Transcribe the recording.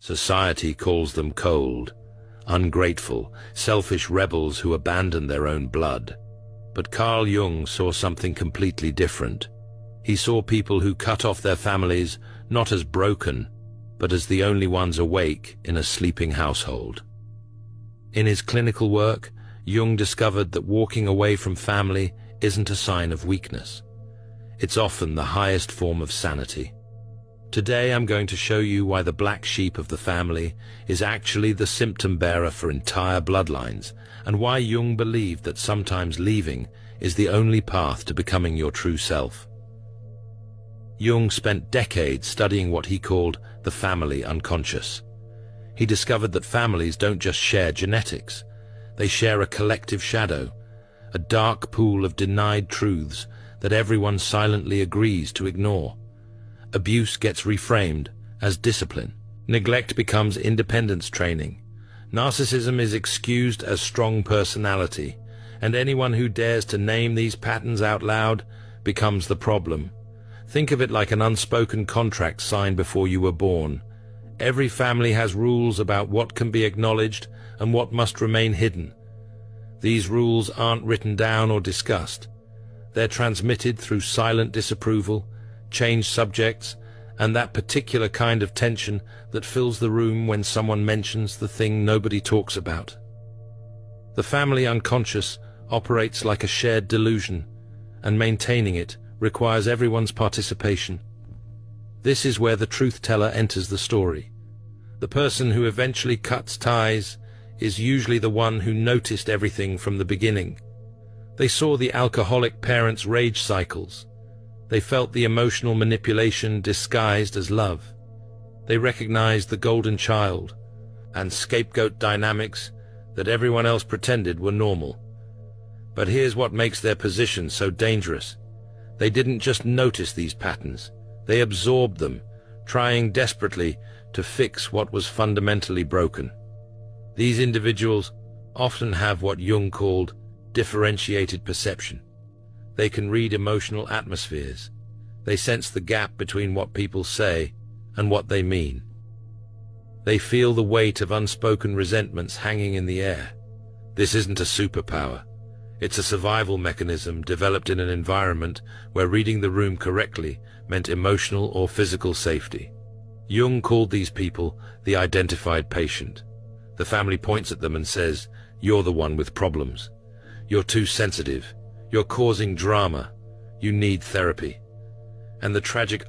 Society calls them cold, ungrateful, selfish rebels who abandon their own blood. But Carl Jung saw something completely different. He saw people who cut off their families not as broken, but as the only ones awake in a sleeping household. In his clinical work, Jung discovered that walking away from family isn't a sign of weakness. It's often the highest form of sanity. Today I'm going to show you why the black sheep of the family is actually the symptom bearer for entire bloodlines, and why Jung believed that sometimes leaving is the only path to becoming your true self. Jung spent decades studying what he called the family unconscious. He discovered that families don't just share genetics, they share a collective shadow, a dark pool of denied truths that everyone silently agrees to ignore. Abuse gets reframed as discipline. Neglect becomes independence training. Narcissism is excused as strong personality, and anyone who dares to name these patterns out loud becomes the problem. Think of it like an unspoken contract signed before you were born. Every family has rules about what can be acknowledged and what must remain hidden. These rules aren't written down or discussed. They're transmitted through silent disapproval, changed subjects, and that particular kind of tension that fills the room when someone mentions the thing nobody talks about. The family unconscious operates like a shared delusion, and maintaining it requires everyone's participation. This is where the truth teller enters the story. The person who eventually cuts ties is usually the one who noticed everything from the beginning. They saw the alcoholic parent's rage cycles. They felt the emotional manipulation disguised as love. They recognized the golden child and scapegoat dynamics that everyone else pretended were normal. But here's what makes their position so dangerous. They didn't just notice these patterns, they absorbed them, trying desperately to fix what was fundamentally broken. These individuals often have what Jung called differentiated perception. They can read emotional atmospheres. They sense the gap between what people say and what they mean. They feel the weight of unspoken resentments hanging in the air. This isn't a superpower. It's a survival mechanism developed in an environment where reading the room correctly meant emotional or physical safety. Jung called these people the identified patient. The family points at them and says, "You're the one with problems. You're too sensitive. You're causing drama. You need therapy." And the tragic